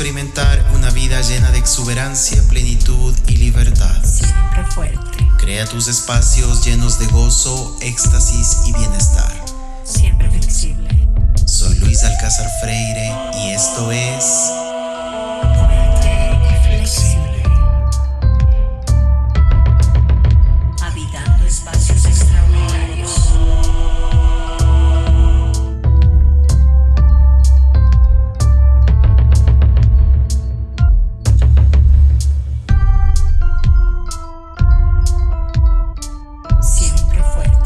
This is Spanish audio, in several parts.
experimentar una vida llena de exuberancia, plenitud y libertad. Siempre fuerte. Crea tus espacios llenos de gozo, éxtasis y bienestar. Siempre flexible. Soy Luis Alcázar Freire y esto es Fuerte y flexible. Habitando espacios extraordinarios. Siempre fuerte.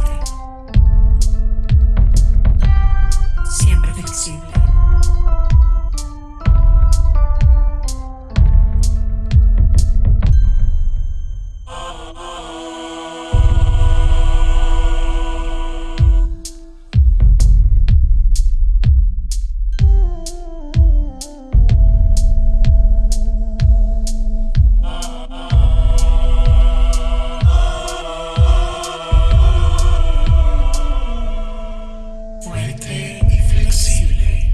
Siempre flexible. Fuerte y flexible.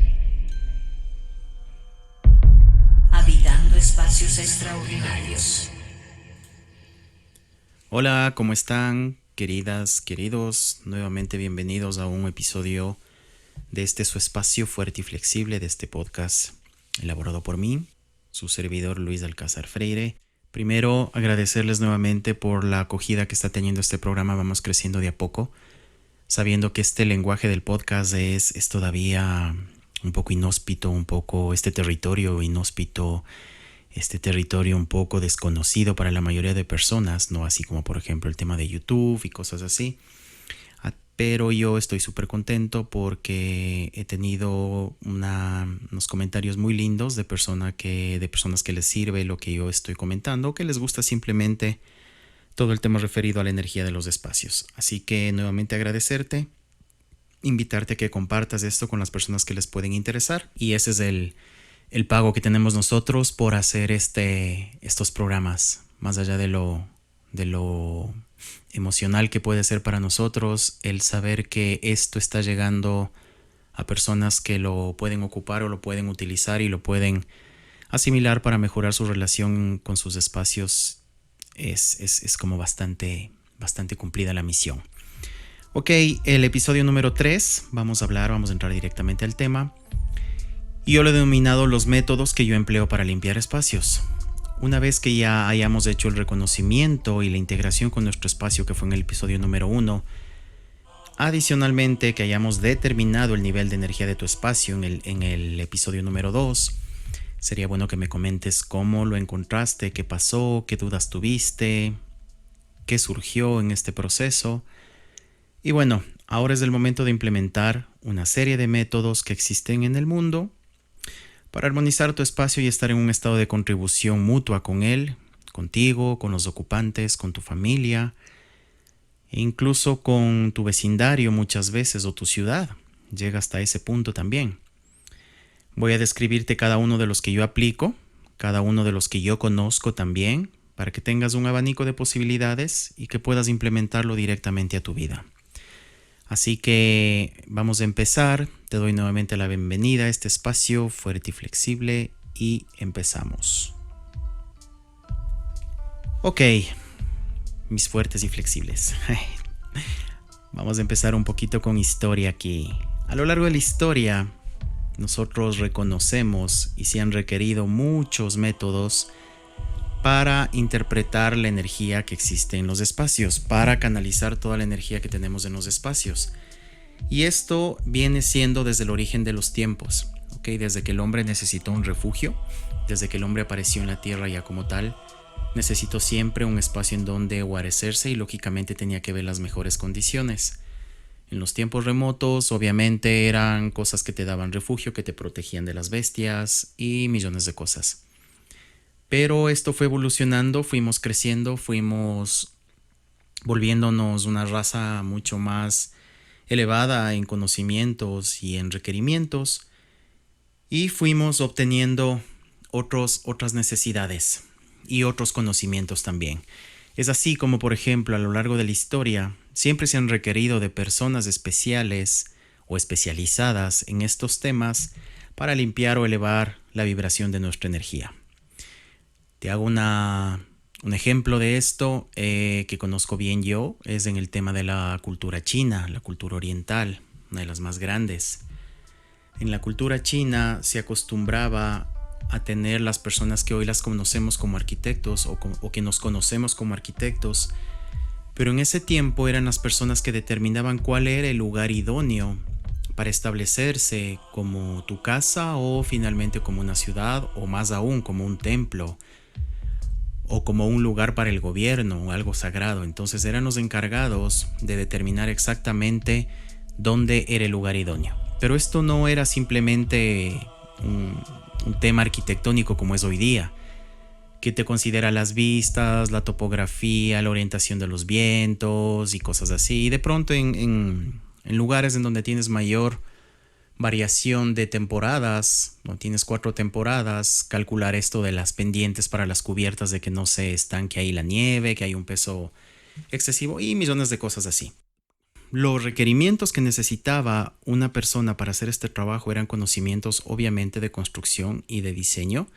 Habitando espacios extraordinarios. Hola, ¿cómo están, queridas, queridos? Nuevamente bienvenidos a un episodio de su espacio fuerte y flexible de este podcast elaborado por mí, su servidor Luis Alcázar Freire. Primero, agradecerles nuevamente por la acogida que está teniendo este programa. Vamos creciendo de a poco, sabiendo que este lenguaje del podcast es todavía un poco inhóspito, un poco este territorio inhóspito, este territorio un poco desconocido para la mayoría de personas, no así como por ejemplo el tema de YouTube y cosas así. Pero yo estoy súper contento porque he tenido unos comentarios muy lindos de personas que les sirve lo que yo estoy comentando, que les gusta simplemente todo el tema referido a la energía de los espacios. Así que nuevamente agradecerte, invitarte a que compartas esto con las personas que les pueden interesar. Y ese es el pago que tenemos nosotros por hacer estos programas, más allá de lo emocional que puede ser para nosotros, el saber que esto está llegando a personas que lo pueden ocupar o lo pueden utilizar y lo pueden asimilar para mejorar su relación con sus espacios, es como bastante cumplida la misión. Ok, el episodio número 3, vamos a entrar directamente al tema. Y yo lo he denominado los métodos que yo empleo para limpiar espacios. Una vez que ya hayamos hecho el reconocimiento y la integración con nuestro espacio, que fue en el episodio número 1, adicionalmente que hayamos determinado el nivel de energía de tu espacio en el episodio número 2, sería bueno que me comentes cómo lo encontraste, qué pasó, qué dudas tuviste, qué surgió en este proceso. Y bueno, ahora es el momento de implementar una serie de métodos que existen en el mundo para armonizar tu espacio y estar en un estado de contribución mutua con él, contigo, con los ocupantes, con tu familia e incluso con tu vecindario muchas veces o tu ciudad. Llega hasta ese punto también. Voy a describirte cada uno de los que yo aplico, cada uno de los que yo conozco también, para que tengas un abanico de posibilidades y que puedas implementarlo directamente a tu vida. Así que vamos a empezar. Te doy nuevamente la bienvenida a este espacio fuerte y flexible y empezamos. Ok, mis fuertes y flexibles. Vamos a empezar un poquito con historia aquí. A lo largo de la historia, nosotros reconocemos y se han requerido muchos métodos para interpretar la energía que existe en los espacios, para canalizar toda la energía que tenemos en los espacios. Y esto viene siendo desde el origen de los tiempos, ¿okay? Desde que el hombre necesitó un refugio, desde que el hombre apareció en la tierra ya como tal, necesitó siempre un espacio en donde guarecerse y lógicamente tenía que ver las mejores condiciones. En los tiempos remotos, obviamente, eran cosas que te daban refugio, que te protegían de las bestias y millones de cosas. Pero esto fue evolucionando, fuimos creciendo, fuimos volviéndonos una raza mucho más elevada en conocimientos y en requerimientos, y fuimos obteniendo otras necesidades y otros conocimientos también. Es así como, por ejemplo, a lo largo de la historia siempre se han requerido de personas especiales o especializadas en estos temas para limpiar o elevar la vibración de nuestra energía. Te hago un ejemplo de esto que conozco bien yo, es en el tema de la cultura china, la cultura oriental, una de las más grandes. En la cultura china se acostumbraba a tener las personas que hoy las conocemos como arquitectos o que nos conocemos como arquitectos, pero en ese tiempo eran las personas que determinaban cuál era el lugar idóneo para establecerse como tu casa o finalmente como una ciudad o más aún como un templo o como un lugar para el gobierno o algo sagrado. Entonces eran los encargados de determinar exactamente dónde era el lugar idóneo. Pero esto no era simplemente un tema arquitectónico como es hoy día, que te considera las vistas, la topografía, la orientación de los vientos y cosas así. Y de pronto en lugares en donde tienes mayor variación de temporadas, no tienes 4 temporadas, calcular esto de las pendientes para las cubiertas, de que no se estanque ahí la nieve, que hay un peso excesivo y millones de cosas así. Los requerimientos que necesitaba una persona para hacer este trabajo eran conocimientos obviamente de construcción y de diseño,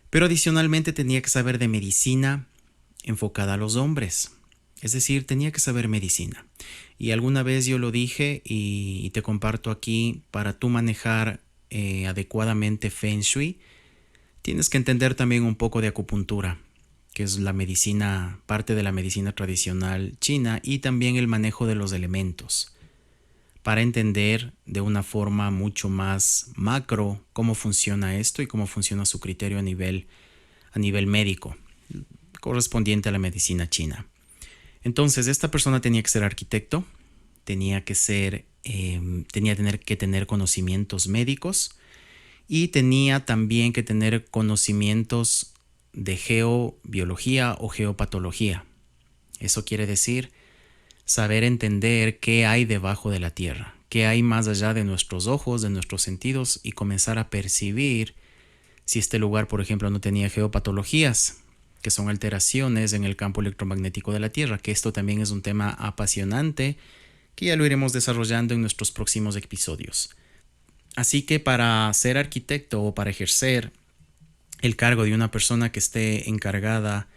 pero adicionalmente tenía que saber de medicina enfocada a los hombres. Es decir, tenía que saber medicina. Y alguna vez yo lo dije y te comparto aquí, para tú manejar adecuadamente Feng Shui, tienes que entender también un poco de acupuntura, que es la medicina, parte de la medicina tradicional china, y también el manejo de los elementos, para entender de una forma mucho más macro cómo funciona esto y cómo funciona su criterio a nivel médico, correspondiente a la medicina china. Entonces, esta persona tenía que ser arquitecto, tenía que tener conocimientos médicos y tenía también que tener conocimientos de geobiología o geopatología. Eso quiere decir saber entender qué hay debajo de la tierra, qué hay más allá de nuestros ojos, de nuestros sentidos, y comenzar a percibir si este lugar, por ejemplo, no tenía geopatologías, que son alteraciones en el campo electromagnético de la Tierra, que esto también es un tema apasionante que ya lo iremos desarrollando en nuestros próximos episodios. Así que para ser arquitecto o para ejercer el cargo de una persona que esté encargada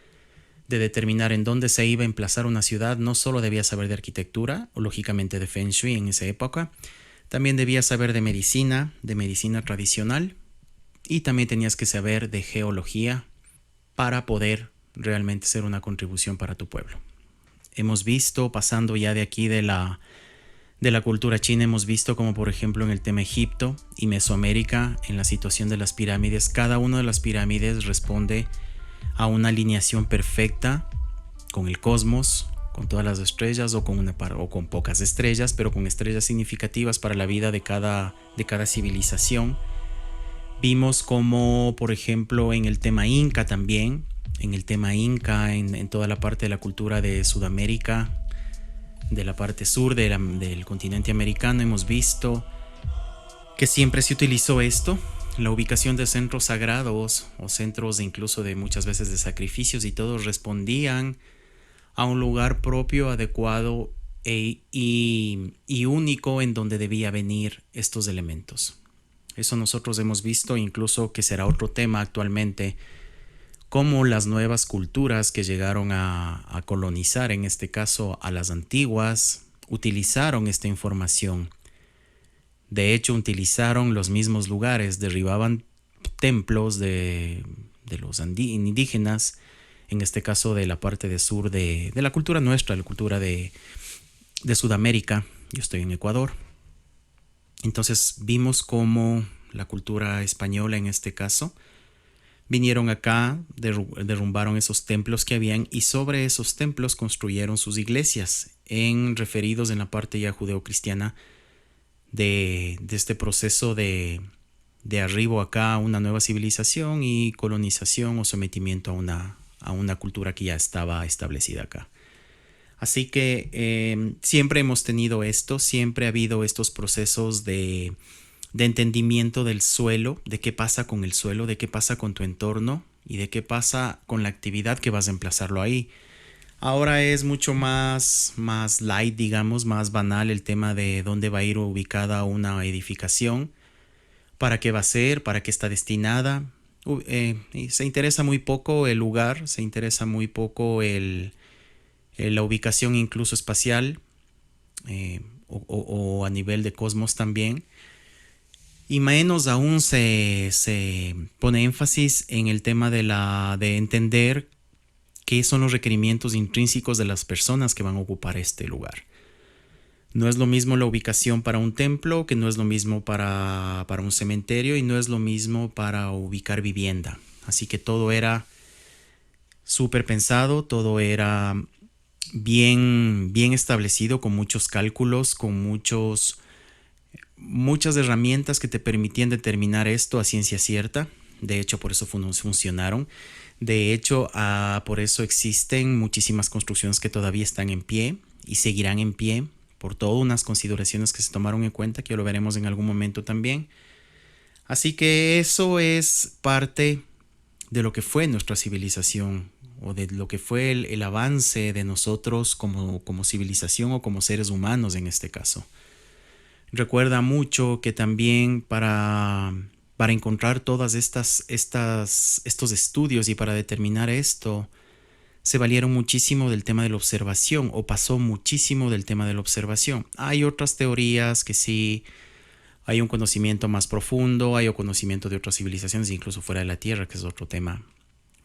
de determinar en dónde se iba a emplazar una ciudad, no solo debía saber de arquitectura o lógicamente de Feng Shui en esa época, también debía saber de medicina tradicional, y también tenías que saber de geología para poder realmente ser una contribución para tu pueblo. Hemos visto, pasando ya de aquí de la cultura china, hemos visto como por ejemplo en el tema Egipto y Mesoamérica, en la situación de las pirámides, cada una de las pirámides responde a una alineación perfecta con el cosmos, con todas las estrellas o con pocas estrellas, pero con estrellas significativas para la vida de cada civilización. Vimos como, por ejemplo, en el tema inca también, en toda la parte de la cultura de Sudamérica, de la parte sur del continente americano, hemos visto que siempre se utilizó esto, la ubicación de centros sagrados o centros incluso de muchas veces de sacrificios, y todos respondían a un lugar propio, adecuado y único en donde debía venir estos elementos. Eso nosotros hemos visto, incluso que será otro tema actualmente, cómo las nuevas culturas que llegaron a colonizar, en este caso a las antiguas, utilizaron esta información. De hecho, utilizaron los mismos lugares, derribaban templos de los indígenas, en este caso de la parte de sur de la cultura nuestra, la cultura de Sudamérica. Yo estoy en Ecuador. Entonces vimos cómo la cultura española, en este caso, vinieron acá, derrumbaron esos templos que habían, y sobre esos templos construyeron sus iglesias, referidos en la parte ya judeocristiana de este proceso de arribo acá a una nueva civilización y colonización o sometimiento a una cultura que ya estaba establecida acá. Así que siempre hemos tenido esto, siempre ha habido estos procesos de entendimiento del suelo, de qué pasa con el suelo, de qué pasa con tu entorno y de qué pasa con la actividad que vas a emplazarlo ahí. Ahora es mucho más light, digamos, más banal el tema de dónde va a ir ubicada una edificación, para qué va a ser, para qué está destinada. Y se interesa muy poco el lugar, se interesa muy poco la ubicación incluso espacial, o a nivel de cosmos también. Y menos aún se pone énfasis en el tema de entender qué son los requerimientos intrínsecos de las personas que van a ocupar este lugar. No es lo mismo la ubicación para un templo, que no es lo mismo para un cementerio, y no es lo mismo para ubicar vivienda. Así que todo era súper pensado, todo era bien establecido, con muchos cálculos, con muchas herramientas que te permitían determinar esto a ciencia cierta. De hecho, por eso funcionaron. De hecho, por eso existen muchísimas construcciones que todavía están en pie y seguirán en pie, por todas unas consideraciones que se tomaron en cuenta, que lo veremos en algún momento también. Así que eso es parte de lo que fue nuestra civilización, o de lo que fue el avance de nosotros como civilización, o como seres humanos en este caso. Recuerda mucho que también para encontrar todas estos estudios y para determinar esto, se valieron muchísimo del tema de la observación, o pasó muchísimo del tema de la observación. Hay otras teorías que sí hay un conocimiento más profundo, hay un conocimiento de otras civilizaciones, incluso fuera de la Tierra, que es otro tema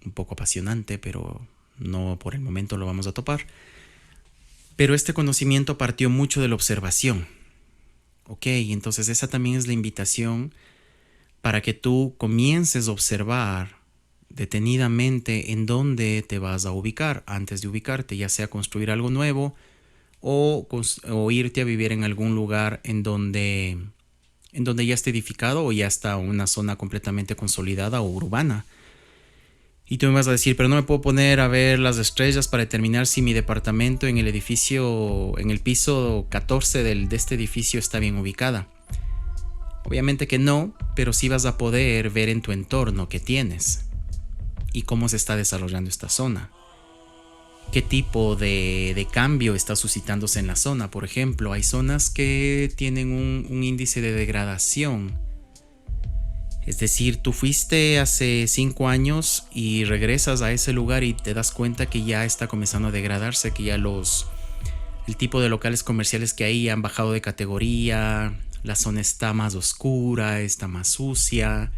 un poco apasionante, pero no por el momento lo vamos a topar. Pero este conocimiento partió mucho de la observación. Ok, entonces esa también es la invitación para que tú comiences a observar detenidamente en dónde te vas a ubicar antes de ubicarte, ya sea construir algo nuevo o irte a vivir en algún lugar en donde ya esté edificado, o ya está una zona completamente consolidada o urbana. Y tú me vas a decir, pero no me puedo poner a ver las estrellas para determinar si mi departamento en el edificio, en el piso 14 de este edificio está bien ubicada. Obviamente que no, pero sí vas a poder ver en tu entorno qué tienes y cómo se está desarrollando esta zona. ¿Qué tipo de cambio está suscitándose en la zona? Por ejemplo, hay zonas que tienen un índice de degradación. Es decir, tú fuiste hace 5 años y regresas a ese lugar y te das cuenta que ya está comenzando a degradarse, que ya el tipo de locales comerciales que hay han bajado de categoría, la zona está más oscura, está más sucia.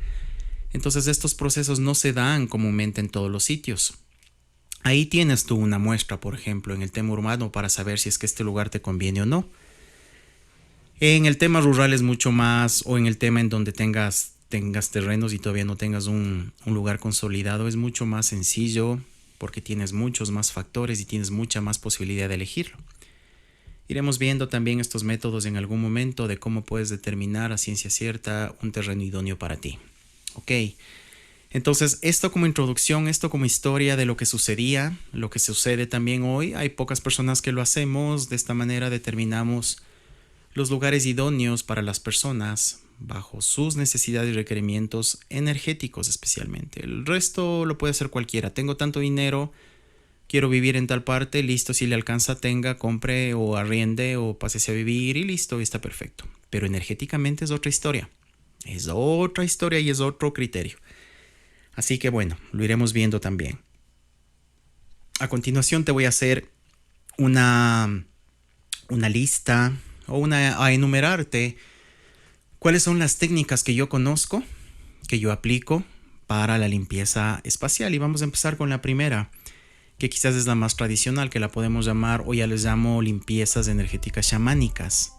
Entonces estos procesos no se dan comúnmente en todos los sitios. Ahí tienes tú una muestra, por ejemplo, en el tema urbano, para saber si es que este lugar te conviene o no. En el tema rural es mucho más, o en el tema en donde tengas terrenos y todavía no tengas un lugar consolidado, es mucho más sencillo, porque tienes muchos más factores y tienes mucha más posibilidad de elegirlo. Iremos viendo también estos métodos en algún momento de cómo puedes determinar a ciencia cierta un terreno idóneo para ti. Ok, entonces esto como introducción, esto como historia de lo que sucedía, lo que sucede también hoy. Hay pocas personas que lo hacemos. De esta manera determinamos los lugares idóneos para las personas bajo sus necesidades y requerimientos energéticos especialmente. El resto lo puede hacer cualquiera. Tengo tanto dinero, quiero vivir en tal parte, listo, si le alcanza, tenga, compre o arriende o pásese a vivir y listo, está perfecto. Pero energéticamente es otra historia. Es otra historia y es otro criterio. Así que bueno, lo iremos viendo también. A continuación te voy a hacer una lista o a enumerarte cuáles son las técnicas que yo conozco, que yo aplico para la limpieza espacial. Y vamos a empezar con la primera, que quizás es la más tradicional, que la podemos llamar, o ya les llamo, limpiezas energéticas chamánicas.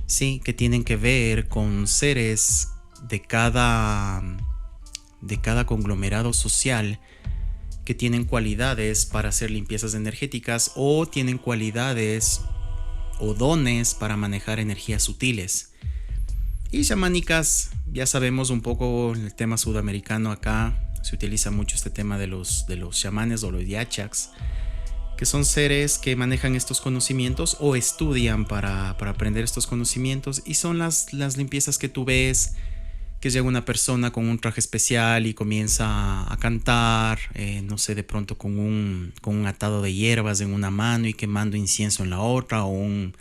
Sí, que tienen que ver con seres de cada conglomerado social que tienen cualidades para hacer limpiezas energéticas, o tienen cualidades o dones para manejar energías sutiles. Y chamánicas, ya sabemos un poco en el tema sudamericano, acá se utiliza mucho este tema de los chamanes o los yachaks, que son seres que manejan estos conocimientos o estudian para aprender estos conocimientos, y son las limpiezas que tú ves, que llega una persona con un traje especial y comienza a cantar, no sé, de pronto con un atado de hierbas en una mano y quemando incienso en la otra, o un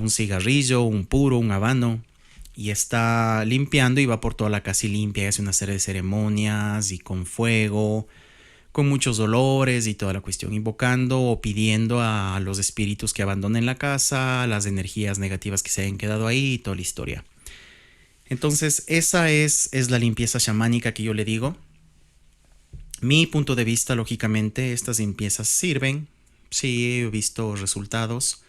cigarrillo, un puro, un habano, y está limpiando y va por toda la casa y limpia y hace una serie de ceremonias y con fuego, con muchos dolores y toda la cuestión, invocando o pidiendo a los espíritus que abandonen la casa, las energías negativas que se hayan quedado ahí y toda la historia. Entonces esa es la limpieza chamánica que yo le digo. Mi punto de vista, lógicamente, estas limpiezas sirven. Sí, he visto resultados.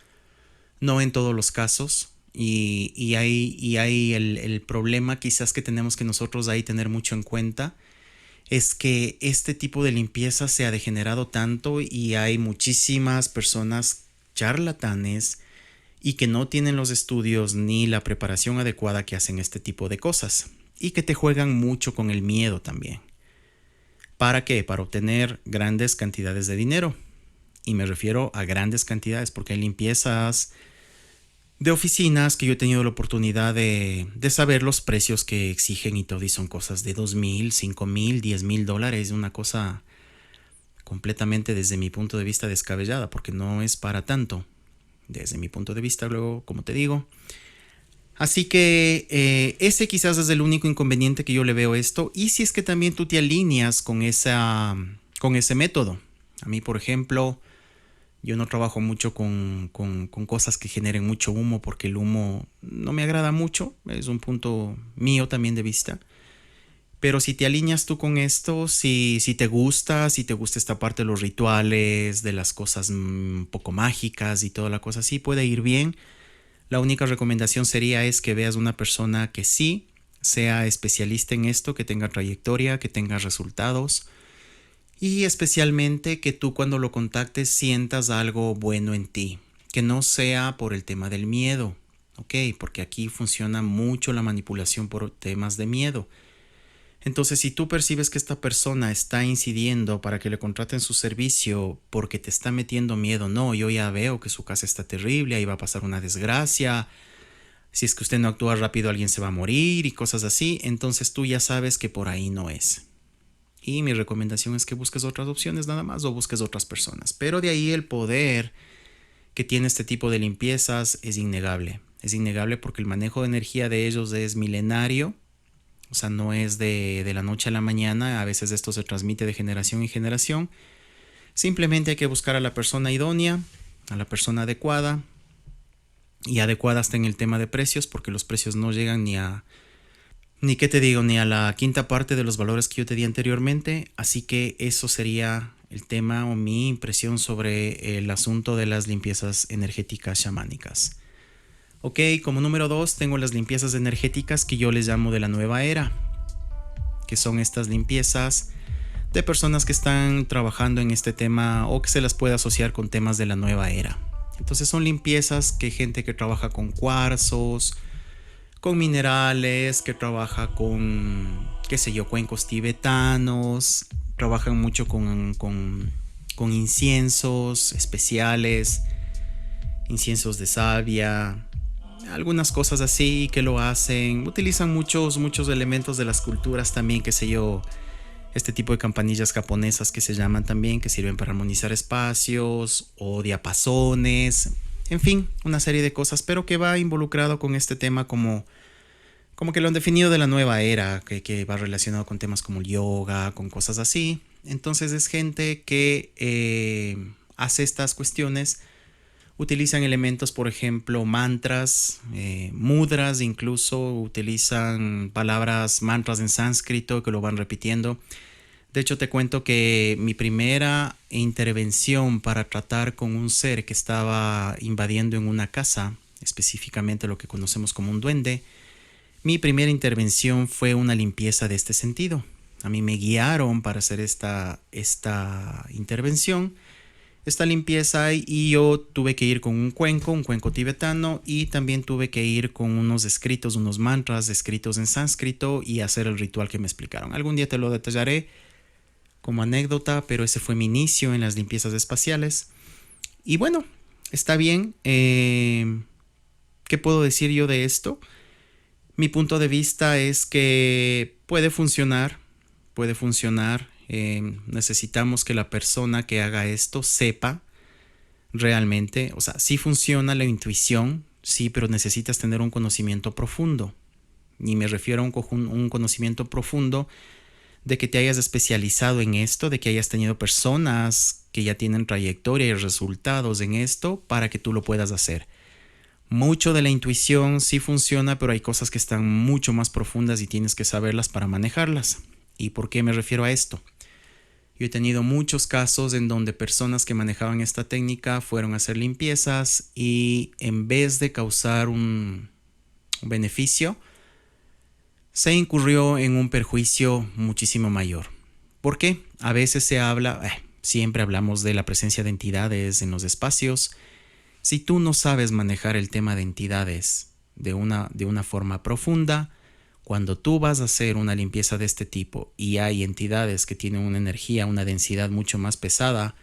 No en todos los casos. Y hay el problema quizás que tenemos que nosotros ahí tener mucho en cuenta. Es que este tipo de limpieza se ha degenerado tanto y hay muchísimas personas charlatanes y que no tienen los estudios ni la preparación adecuada que hacen este tipo de cosas y que te juegan mucho con el miedo también. ¿Para qué? Para obtener grandes cantidades de dinero. Y me refiero a grandes cantidades porque hay limpiezas de oficinas que yo he tenido la oportunidad de saber los precios que exigen y todo, y son cosas de $2,000, $5,000, $10,000, una cosa completamente desde mi punto de vista descabellada, porque no es para tanto, desde mi punto de vista, luego, como te digo. Así que ese quizás es el único inconveniente que yo le veo a esto, y si es que también tú te alineas con ese método. A mí, por ejemplo, yo no trabajo mucho con cosas que generen mucho humo porque el humo no me agrada mucho, es un punto mío también de vista. Pero si te alineas tú con esto, si te gusta esta parte de los rituales, de las cosas un poco mágicas y toda la cosa así, puede ir bien. La única recomendación sería es que veas una persona que sí sea especialista en esto, que tenga trayectoria, que tenga resultados. Y especialmente que tú cuando lo contactes sientas algo bueno en ti, que no sea por el tema del miedo, ¿ok? Porque aquí funciona mucho la manipulación por temas de miedo. Entonces, si tú percibes que esta persona está incidiendo para que le contraten su servicio porque te está metiendo miedo, no, yo ya veo que su casa está terrible, ahí va a pasar una desgracia, si es que usted no actúa rápido alguien se va a morir y cosas así, entonces tú ya sabes que por ahí no es. Y mi recomendación es que busques otras opciones nada más o busques otras personas. Pero de ahí el poder que tiene este tipo de limpiezas es innegable. Es innegable porque el manejo de energía de ellos es milenario. O sea, no es de la noche a la mañana. A veces esto se transmite de generación en generación. Simplemente hay que buscar a la persona idónea, a la persona adecuada. Y adecuada hasta en el tema de precios, porque los precios no llegan ni a la quinta parte de los valores que yo te di anteriormente. Así que eso sería el tema o mi impresión sobre el asunto de las limpiezas energéticas chamánicas. Ok, como número 2 tengo las limpiezas energéticas que yo les llamo de la nueva era, que son estas limpiezas de personas que están trabajando en este tema o que se las puede asociar con temas de la nueva era. Entonces son limpiezas que gente que trabaja con cuarzos, con minerales, que trabaja con, qué sé yo, cuencos tibetanos, trabajan mucho con inciensos especiales, inciensos de savia, algunas cosas así que lo hacen. Utilizan muchos elementos de las culturas también, qué sé yo, este tipo de campanillas japonesas que se llaman también, que sirven para armonizar espacios o diapasones. En fin, una serie de cosas, pero que va involucrado con este tema como que lo han definido de la nueva era, que va relacionado con temas como el yoga, con cosas así. Entonces es gente que hace estas cuestiones, utilizan elementos, por ejemplo, mantras, mudras, incluso utilizan palabras, mantras en sánscrito que lo van repitiendo. De hecho, te cuento que mi primera intervención para tratar con un ser que estaba invadiendo en una casa, específicamente lo que conocemos como un duende, mi primera intervención fue una limpieza de este sentido. A mí me guiaron para hacer esta intervención, esta limpieza, y yo tuve que ir con un cuenco tibetano, y también tuve que ir con unos escritos, unos mantras escritos en sánscrito y hacer el ritual que me explicaron. Algún día te lo detallaré como anécdota, pero ese fue mi inicio en las limpiezas espaciales. Y bueno, está bien. ¿Qué puedo decir yo de esto? Mi punto de vista es que puede funcionar. Necesitamos que la persona que haga esto sepa realmente, o sea, sí funciona la intuición, sí, pero necesitas tener un conocimiento profundo. ni me refiero a un conocimiento profundo de que te hayas especializado en esto, de que hayas tenido personas que ya tienen trayectoria y resultados en esto para que tú lo puedas hacer. Mucho de la intuición sí funciona, pero hay cosas que están mucho más profundas y tienes que saberlas para manejarlas. ¿Y por qué me refiero a esto? Yo he tenido muchos casos en donde personas que manejaban esta técnica fueron a hacer limpiezas y en vez de causar un beneficio, se incurrió en un perjuicio muchísimo mayor. ¿Por qué? A veces se habla, siempre hablamos de la presencia de entidades en los espacios. Si tú no sabes manejar el tema de entidades de una forma profunda, cuando tú vas a hacer una limpieza de este tipo y hay entidades que tienen una energía, una densidad mucho más pesada,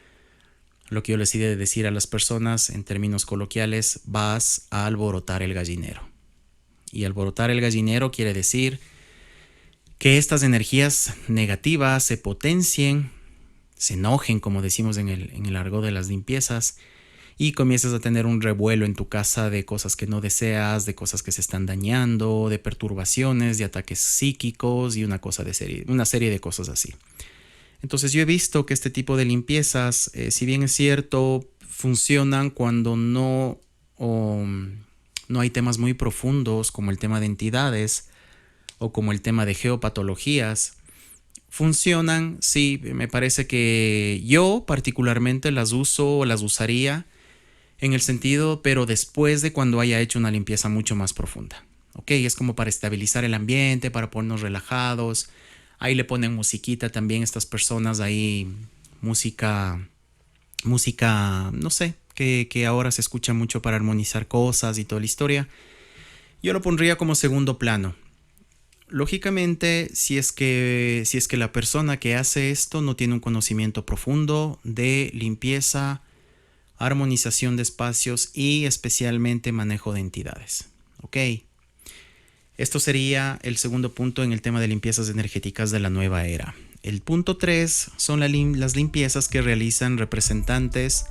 lo que yo les he de decir a las personas en términos coloquiales, vas a alborotar el gallinero. Y alborotar el gallinero quiere decir que estas energías negativas se potencien, se enojen, como decimos en el argot de las limpiezas, y comienzas a tener un revuelo en tu casa de cosas que no deseas, de cosas que se están dañando, de perturbaciones, de ataques psíquicos y una serie de cosas así. Entonces yo he visto que este tipo de limpiezas, si bien es cierto, funcionan cuando no hay temas muy profundos como el tema de entidades o como el tema de geopatologías. Funcionan, sí, me parece que yo particularmente las usaría en el sentido, pero después de cuando haya hecho una limpieza mucho más profunda. Ok, es como para estabilizar el ambiente, para ponernos relajados. Ahí le ponen musiquita también estas personas ahí, música, no sé, que ahora se escucha mucho para armonizar cosas y toda la historia. Yo lo pondría como segundo plano. Lógicamente, si es que la persona que hace esto no tiene un conocimiento profundo de limpieza, armonización de espacios y especialmente manejo de entidades. Ok. Esto sería el segundo punto en el tema de limpiezas energéticas de la nueva era. El punto 3 son las limpiezas que realizan representantes,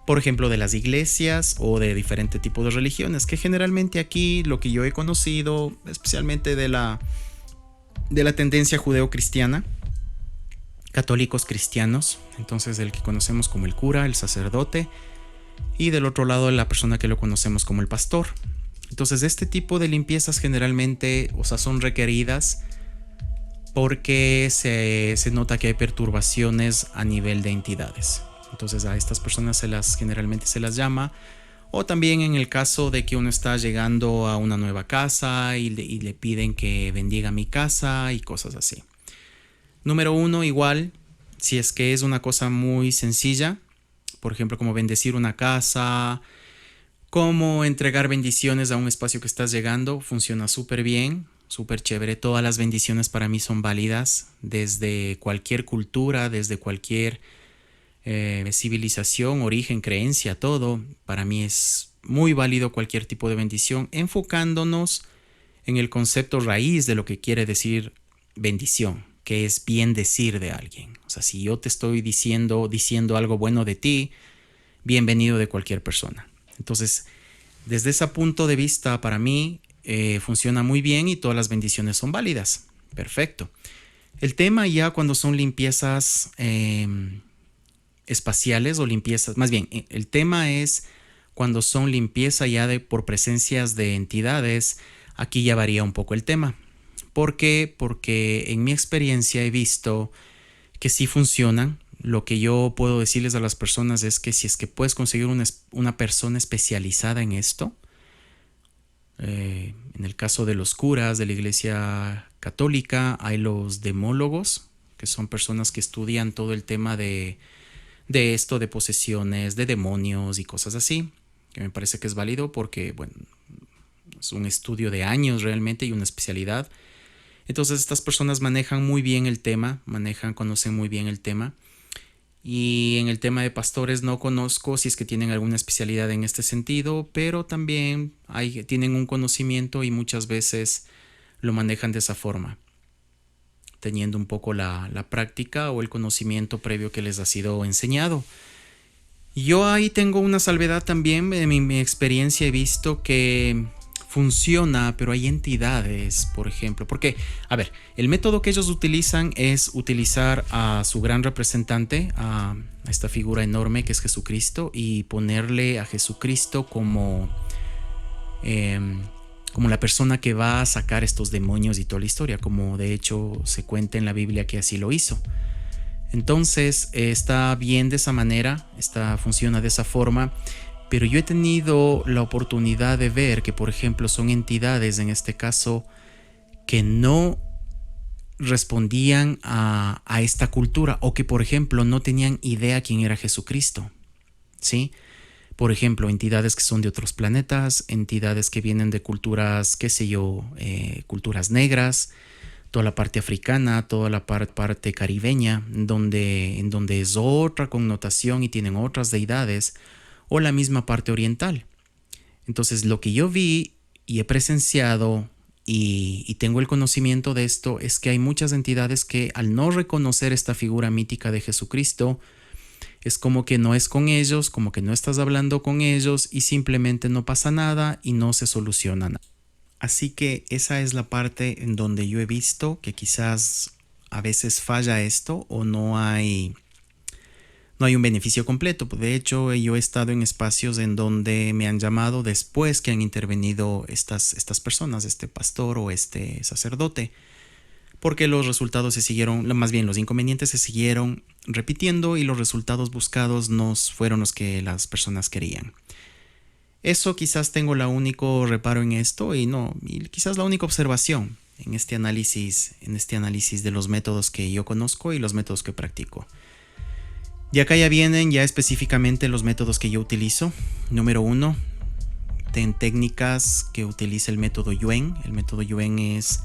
por ejemplo, de las iglesias o de diferente tipo de religiones, que generalmente aquí lo que yo he conocido, especialmente de la tendencia judeo-cristiana, católicos cristianos, entonces el que conocemos como el cura, el sacerdote, y del otro lado la persona que lo conocemos como el pastor. Entonces este tipo de limpiezas generalmente, son requeridas porque se nota que hay perturbaciones a nivel de entidades. Entonces a estas personas generalmente se las llama, o también en el caso de que uno está llegando a una nueva casa y le piden que bendiga mi casa y cosas así. Número 1, igual, si es que es una cosa muy sencilla, por ejemplo, como bendecir una casa, como entregar bendiciones a un espacio que estás llegando, funciona súper bien, súper chévere. Todas las bendiciones para mí son válidas, desde cualquier cultura, desde cualquier civilización, origen, creencia, todo. Para mí es muy válido cualquier tipo de bendición, enfocándonos en el concepto raíz de lo que quiere decir bendición, que es bien decir de alguien. O sea, si yo te estoy diciendo algo bueno de ti, bienvenido de cualquier persona. Entonces, desde ese punto de vista, para mí funciona muy bien y todas las bendiciones son válidas. Perfecto. El tema ya cuando son limpiezas espaciales o limpiezas, más bien, el tema es cuando son limpieza ya por presencias de entidades, aquí ya varía un poco el tema. ¿Por qué? Porque en mi experiencia he visto que sí funcionan. Lo que yo puedo decirles a las personas es que si es que puedes conseguir una persona especializada en esto, en el caso de los curas de la iglesia católica, hay los demólogos, que son personas que estudian todo el tema de esto, de posesiones, de demonios y cosas así, que me parece que es válido porque, bueno, es un estudio de años realmente y una especialidad. Entonces estas personas manejan muy bien el tema, conocen muy bien el tema. Y en el tema de pastores no conozco si es que tienen alguna especialidad en este sentido, pero también tienen un conocimiento y muchas veces lo manejan de esa forma, teniendo un poco la práctica o el conocimiento previo que les ha sido enseñado. Yo ahí tengo una salvedad también. En mi experiencia he visto que funciona, pero hay entidades, por ejemplo, porque, a ver, el método que ellos utilizan es utilizar a su gran representante, a esta figura enorme que es Jesucristo, y ponerle a Jesucristo como la persona que va a sacar estos demonios y toda la historia, como de hecho se cuenta en la Biblia que así lo hizo. Entonces está bien de esa manera, funciona de esa forma, pero yo he tenido la oportunidad de ver que, por ejemplo, son entidades, en este caso, que no respondían a esta cultura, o que, por ejemplo, no tenían idea quién era Jesucristo, ¿sí? Por ejemplo, entidades que son de otros planetas, entidades que vienen de culturas, qué sé yo, culturas negras, toda la parte africana, toda la parte caribeña, en donde es otra connotación y tienen otras deidades, o la misma parte oriental. Entonces, lo que yo vi y he presenciado y tengo el conocimiento de esto es que hay muchas entidades que, al no reconocer esta figura mítica de Jesucristo, es como que no es con ellos, como que no estás hablando con ellos y simplemente no pasa nada y no se soluciona nada. Así que esa es la parte en donde yo he visto que quizás a veces falla esto, o no hay un beneficio completo. De hecho, yo he estado en espacios en donde me han llamado después que han intervenido estas personas, este pastor o este sacerdote, porque los resultados se siguieron, más bien los inconvenientes se siguieron repitiendo y los resultados buscados no fueron los que las personas querían. Eso quizás tengo el único reparo en esto, y quizás la única observación en este análisis de los métodos que yo conozco y los métodos que practico. Y acá ya vienen específicamente los métodos que yo utilizo. Número 1, técnicas que utiliza el método Yuen. El método Yuen es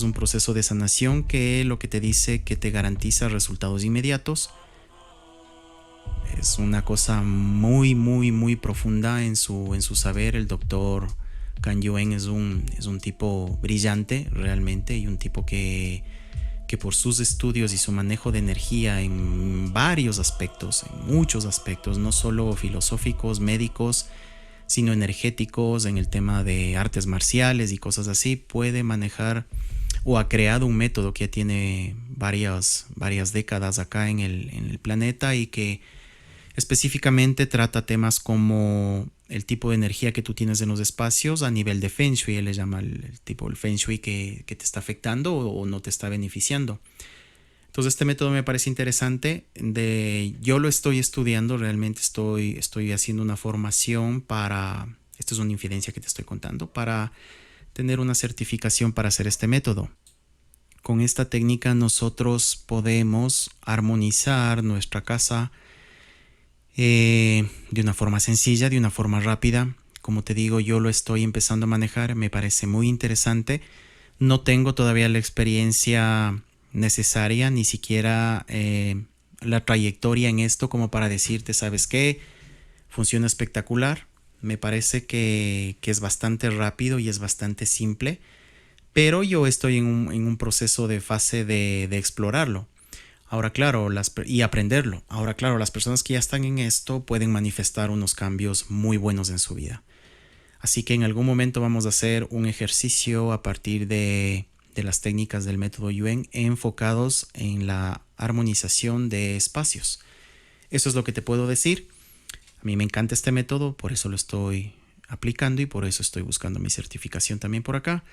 un proceso de sanación que lo que te dice que te garantiza resultados inmediatos. Es una cosa muy, muy, muy profunda en su saber. El doctor Kan Yuen es un tipo brillante realmente, y un tipo que por sus estudios y su manejo de energía en varios aspectos, en muchos aspectos, no solo filosóficos, médicos, sino energéticos, en el tema de artes marciales y cosas así, puede manejar, o ha creado un método que ya tiene varias décadas acá en el planeta, y que específicamente trata temas como el tipo de energía que tú tienes en los espacios a nivel de Feng Shui. Él le llama el tipo del Feng Shui que te está afectando o no te está beneficiando. Entonces este método me parece interesante. Yo lo estoy estudiando, realmente estoy haciendo una formación para, esto es una infidencia que te estoy contando, para tener una certificación para hacer este método. Con esta técnica nosotros podemos armonizar nuestra casa de una forma sencilla, de una forma rápida. Como te digo, yo lo estoy empezando a manejar, me parece muy interesante. No tengo todavía la experiencia necesaria, ni siquiera la trayectoria en esto como para decirte, ¿sabes qué? Funciona espectacular. Me parece que es bastante rápido y es bastante simple, pero yo estoy en un proceso de fase de explorarlo. Ahora, claro, y aprenderlo. Ahora, claro, las personas que ya están en esto pueden manifestar unos cambios muy buenos en su vida. Así que en algún momento vamos a hacer un ejercicio a partir de las técnicas del método Yuen enfocados en la armonización de espacios. Eso es lo que te puedo decir. A mí me encanta este método, por eso lo estoy aplicando y por eso estoy buscando mi certificación también por acá.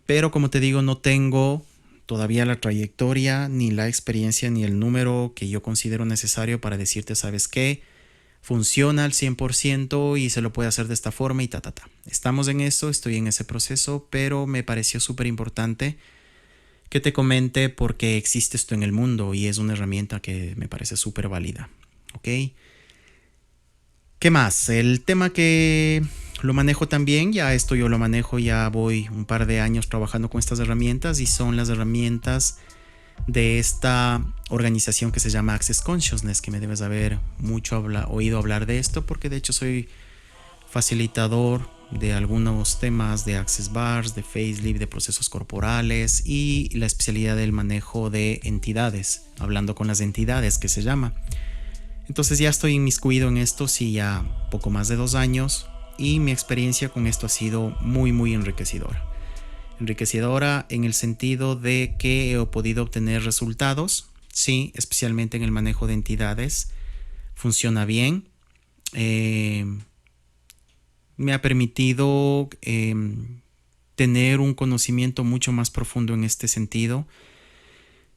Pero como te digo, no tengo todavía la trayectoria, ni la experiencia, ni el número que yo considero necesario para decirte, ¿sabes qué? Funciona al 100% y se lo puede hacer de esta forma y Estamos en eso, estoy en ese proceso, pero me pareció súper importante que te comente porque existe esto en el mundo y es una herramienta que me parece súper válida. ¿Ok? ¿Qué más? El tema que lo manejo también, esto yo lo manejo, ya voy un par de años trabajando con estas herramientas, y son las herramientas de esta organización que se llama Access Consciousness, que me debes haber oído hablar de esto, porque de hecho soy facilitador de algunos temas de Access Bars, de Facelift, de procesos corporales y la especialidad del manejo de entidades, hablando con las entidades que se llama. Entonces ya estoy inmiscuido en esto, sí, ya poco más de 2 años. y mi experiencia con esto ha sido muy muy enriquecedora. Enriquecedora en el sentido de que he podido obtener resultados, sí, especialmente en el manejo de entidades. Funciona bien. Me ha permitido tener un conocimiento mucho más profundo en este sentido.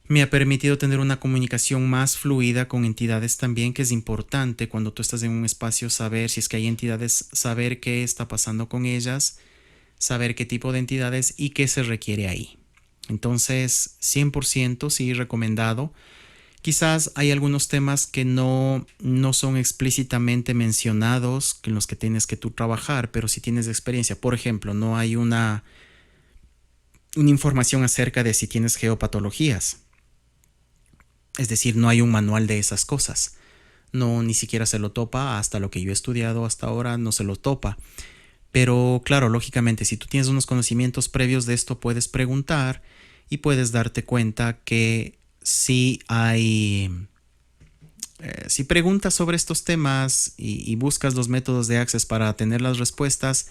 Me ha permitido tener una comunicación más fluida con entidades también, que es importante cuando tú estás en un espacio, saber si es que hay entidades, saber qué está pasando con ellas, saber qué tipo de entidades y qué se requiere ahí. Entonces, 100% sí recomendado. Quizás hay algunos temas que no son explícitamente mencionados en los que tienes que tú trabajar, pero si tienes experiencia. Por ejemplo, no hay una información acerca de si tienes geopatologías. Es decir, no hay un manual de esas cosas. No, ni siquiera se lo topa. Hasta lo que yo he estudiado hasta ahora no se lo topa. Pero claro, lógicamente, si tú tienes unos conocimientos previos de esto, puedes preguntar y puedes darte cuenta que si hay... si preguntas sobre estos temas y buscas los métodos de Access para tener las respuestas,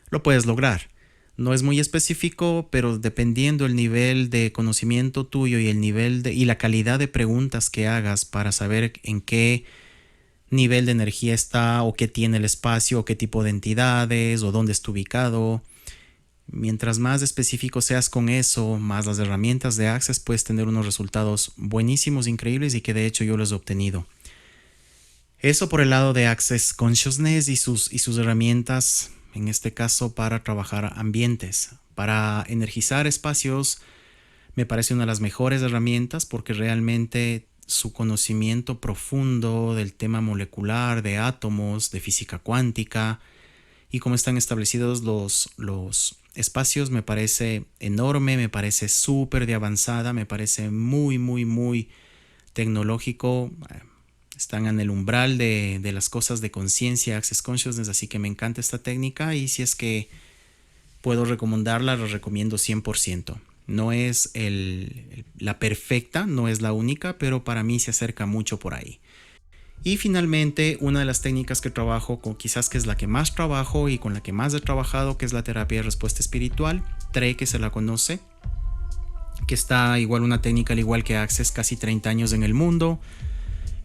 lo puedes lograr. No es muy específico, pero dependiendo el nivel de conocimiento tuyo y el nivel y la calidad de preguntas que hagas para saber en qué nivel de energía está o qué tiene el espacio o qué tipo de entidades o dónde está ubicado. Mientras más específico seas con eso, más las herramientas de Access, puedes tener unos resultados buenísimos, increíbles y que de hecho yo los he obtenido. Eso por el lado de Access Consciousness y sus herramientas, en este caso para trabajar ambientes, para energizar espacios. Me parece una de las mejores herramientas porque realmente su conocimiento profundo del tema molecular, de átomos, de física cuántica y cómo están establecidos los espacios me parece enorme, me parece súper de avanzada, me parece muy, muy, muy tecnológico. Están en el umbral de las cosas de conciencia, Access Consciousness, así que me encanta esta técnica y si es que puedo recomendarla, la recomiendo 100%. No es la perfecta, no es la única, pero para mí se acerca mucho por ahí. Y finalmente, una de las técnicas que trabajo, quizás que es la que más trabajo y con la que más he trabajado, que es la terapia de respuesta espiritual, TRE, que se la conoce, que está igual una técnica al igual que Access, casi 30 años en el mundo,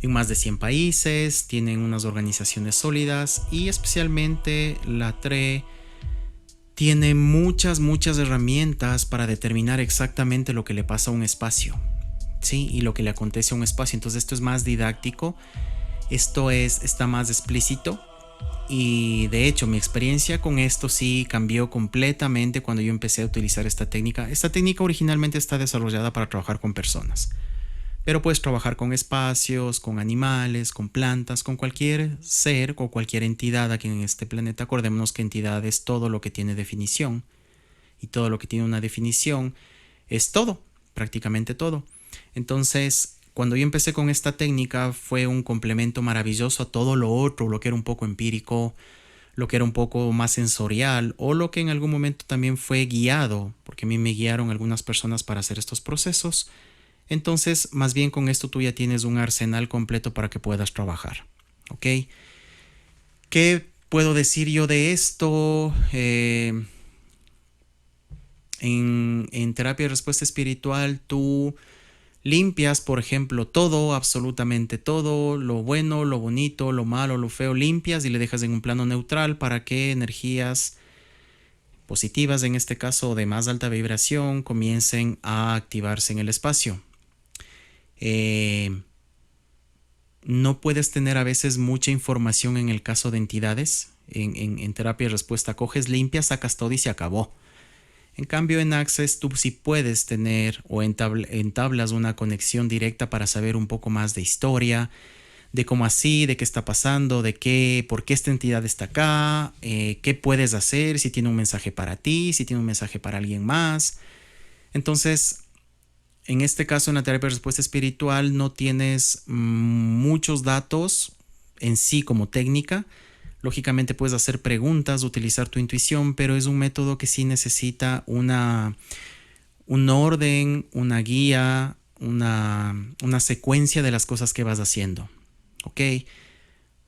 en más de 100 países, tienen unas organizaciones sólidas y especialmente la TRE tiene muchas herramientas para determinar exactamente lo que le pasa a un espacio, ¿sí? Y lo que le acontece a un espacio. Entonces esto es más didáctico, está más explícito y de hecho mi experiencia con esto sí cambió completamente cuando yo empecé a utilizar esta técnica. Esta técnica originalmente está desarrollada para trabajar con personas, pero puedes trabajar con espacios, con animales, con plantas, con cualquier ser o cualquier entidad aquí en este planeta. Acordémonos que entidad es todo lo que tiene definición y todo lo que tiene una definición es todo, prácticamente todo. Entonces, cuando yo empecé con esta técnica fue un complemento maravilloso a todo lo otro, lo que era un poco empírico, lo que era un poco más sensorial o lo que en algún momento también fue guiado, porque a mí me guiaron algunas personas para hacer estos procesos. Entonces, más bien con esto tú ya tienes un arsenal completo para que puedas trabajar. ¿Ok? ¿Qué puedo decir yo de esto? En terapia de respuesta espiritual, tú limpias, por ejemplo, todo, absolutamente todo, lo bueno, lo bonito, lo malo, lo feo, limpias y le dejas en un plano neutral para que energías positivas, en este caso de más alta vibración, comiencen a activarse en el espacio. No puedes tener a veces mucha información en el caso de entidades. En terapia de respuesta coges, limpias, sacas todo y se acabó. En cambio en Access tú sí puedes tener o entablas una conexión directa para saber un poco más de historia, de cómo así, de qué está pasando, por qué esta entidad está acá, qué puedes hacer, si tiene un mensaje para ti, si tiene un mensaje para alguien más. Entonces, en este caso, en la terapia de respuesta espiritual no tienes muchos datos en sí como técnica. Lógicamente puedes hacer preguntas, utilizar tu intuición, pero es un método que sí necesita un orden, una guía, una secuencia de las cosas que vas haciendo. ¿Ok?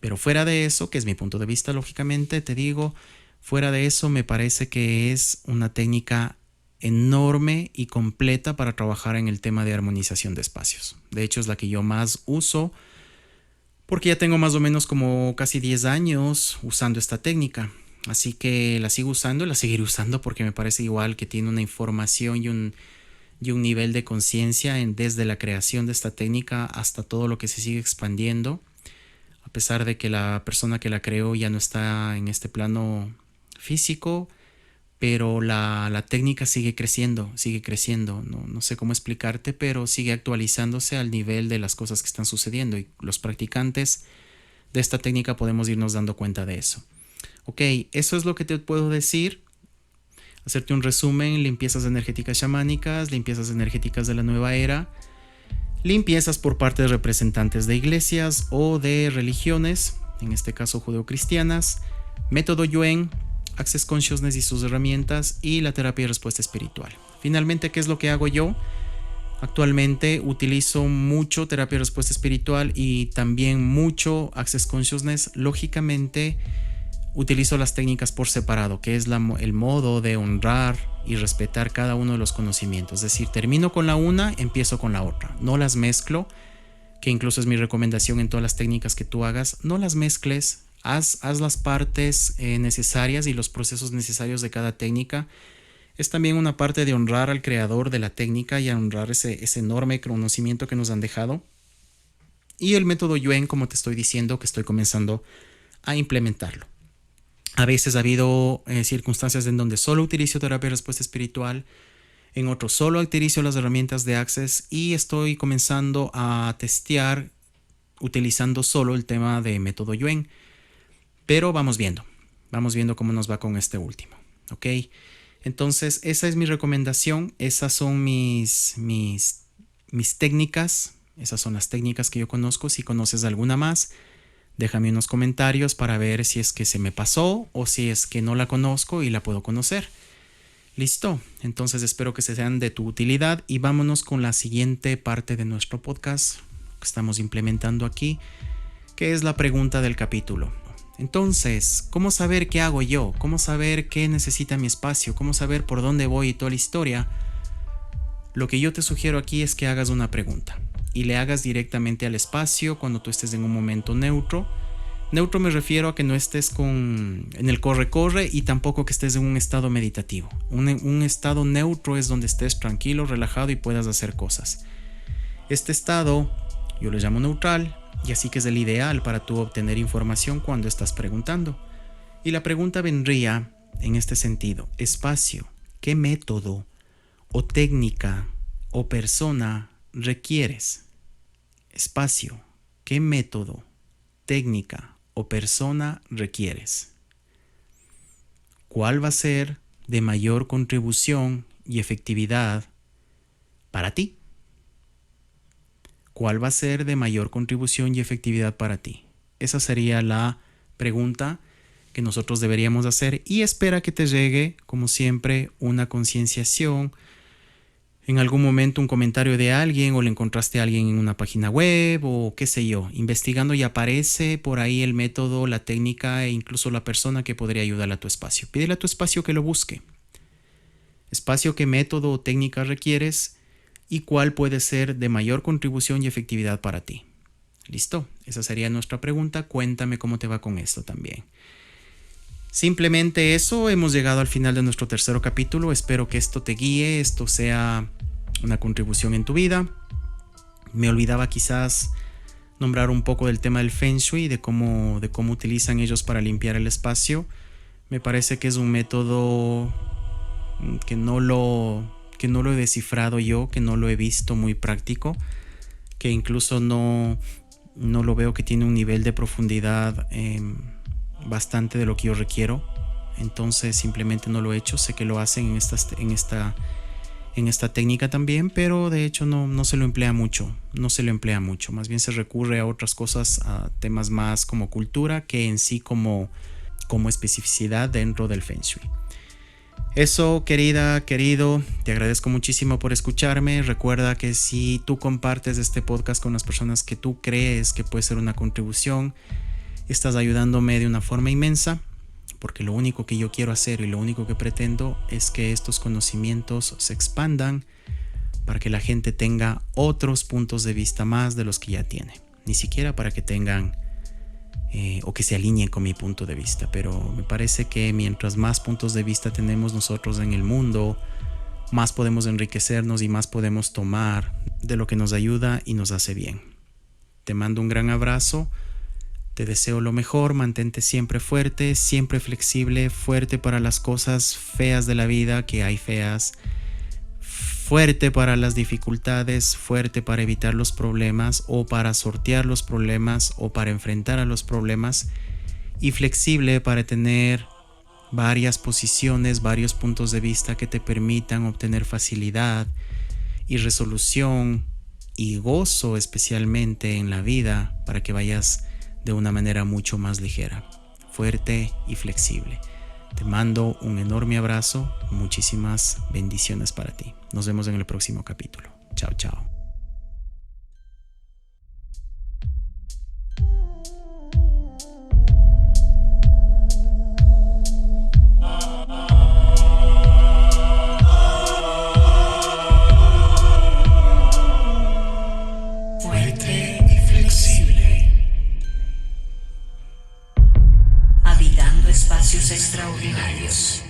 Pero fuera de eso, que es mi punto de vista, lógicamente, te digo, fuera de eso me parece que es una técnica enorme y completa para trabajar en el tema de armonización de espacios. De hecho, es la que yo más uso porque ya tengo más o menos como casi 10 años usando esta técnica. Así que la sigo usando y la seguiré usando porque me parece igual que tiene una información y un nivel de conciencia desde la creación de esta técnica hasta todo lo que se sigue expandiendo. A pesar de que la persona que la creó ya no está en este plano físico, pero la técnica sigue creciendo. No sé cómo explicarte, pero sigue actualizándose al nivel de las cosas que están sucediendo y los practicantes de esta técnica podemos irnos dando cuenta de eso. Ok, eso es lo que te puedo decir. Hacerte un resumen: limpiezas energéticas chamánicas, limpiezas energéticas de la nueva era, limpiezas por parte de representantes de iglesias o de religiones, en este caso judeocristianas, método Yuen, Access Consciousness y sus herramientas, y la terapia de respuesta espiritual. Finalmente, ¿qué es lo que hago yo? Actualmente utilizo mucho terapia de respuesta espiritual y también mucho Access Consciousness. Lógicamente, utilizo las técnicas por separado, que es el modo de honrar y respetar cada uno de los conocimientos. Es decir, termino con la una, empiezo con la otra. No las mezclo, que incluso es mi recomendación en todas las técnicas que tú hagas. No las mezcles, haz las partes necesarias y los procesos necesarios de cada técnica. Es también una parte de honrar al creador de la técnica y a honrar ese enorme conocimiento que nos han dejado. Y el método Yuen, como te estoy diciendo, que estoy comenzando a implementarlo. A veces ha habido circunstancias en donde solo utilizo terapia de respuesta espiritual, en otros solo utilizo las herramientas de Access, y estoy comenzando a testear utilizando solo el tema de método Yuen. Pero vamos viendo cómo nos va con este último. Ok, entonces esa es mi recomendación, esas son mis técnicas, esas son las técnicas que yo conozco. Si conoces alguna más, déjame unos comentarios para ver si es que se me pasó o si es que no la conozco y la puedo conocer. Listo, entonces espero que sean de tu utilidad y vámonos con la siguiente parte de nuestro podcast que estamos implementando aquí, que es la pregunta del capítulo. Entonces, ¿cómo saber qué hago yo? ¿Cómo saber qué necesita mi espacio? ¿Cómo saber por dónde voy y toda la historia? Lo que yo te sugiero aquí es que hagas una pregunta y le hagas directamente al espacio cuando tú estés en un momento neutro. Neutro me refiero a que no estés en el corre-corre y tampoco que estés en un estado meditativo. Un estado neutro es donde estés tranquilo, relajado y puedas hacer cosas. Este estado yo lo llamo neutral y así que es el ideal para tú obtener información cuando estás preguntando. Y la pregunta vendría en este sentido: espacio, ¿qué método o técnica o persona requieres? Espacio, ¿qué método, técnica o persona requieres? ¿Cuál va a ser de mayor contribución y efectividad para ti? ¿Cuál va a ser de mayor contribución y efectividad para ti? Esa sería la pregunta que nosotros deberíamos hacer, y espera que te llegue, como siempre, una concienciación, en algún momento un comentario de alguien, o le encontraste a alguien en una página web o qué sé yo, investigando, y aparece por ahí el método, la técnica e incluso la persona que podría ayudarle a tu espacio. Pídele a tu espacio que lo busque. Espacio, ¿qué método o técnica requieres? Y cuál puede ser de mayor contribución y efectividad para ti. ¿Listo? Esa sería nuestra pregunta. Cuéntame cómo te va con esto también. Simplemente eso, hemos llegado al final de nuestro tercer capítulo. Espero que esto te guíe, esto sea una contribución en tu vida. Me olvidaba quizás nombrar un poco del tema del Feng Shui, de cómo utilizan ellos para limpiar el espacio. Me parece que es un método que no lo he descifrado yo, que no lo he visto muy práctico, que incluso no lo veo que tiene un nivel de profundidad bastante de lo que yo requiero. Entonces simplemente no lo he hecho. Sé que lo hacen en esta técnica también, pero de hecho no se lo emplea mucho. Más bien se recurre a otras cosas, a temas más como cultura que en sí como especificidad dentro del Feng Shui. Eso, querida, querido, te agradezco muchísimo por escucharme. Recuerda que si tú compartes este podcast con las personas que tú crees que puede ser una contribución, Estás ayudándome de una forma inmensa, porque lo único que yo quiero hacer y lo único que pretendo es que estos conocimientos se expandan para que la gente tenga otros puntos de vista más de los que ya tiene. Ni siquiera para que tengan o que se alineen con mi punto de vista, pero me parece que mientras más puntos de vista tenemos nosotros en el mundo, más podemos enriquecernos y más podemos tomar de lo que nos ayuda y nos hace bien. Te mando un gran abrazo, te deseo lo mejor, mantente siempre fuerte, siempre flexible, fuerte para las cosas feas de la vida, que hay feas, fuerte para las dificultades, fuerte para evitar los problemas o para sortear los problemas o para enfrentar a los problemas, y flexible para tener varias posiciones, varios puntos de vista que te permitan obtener facilidad y resolución y gozo especialmente en la vida, para que vayas de una manera mucho más ligera, fuerte y flexible. Te mando un enorme abrazo, muchísimas bendiciones para ti. Nos vemos en el próximo capítulo. Chao, chao. Fuerte y flexible. Habitando espacios extraordinarios.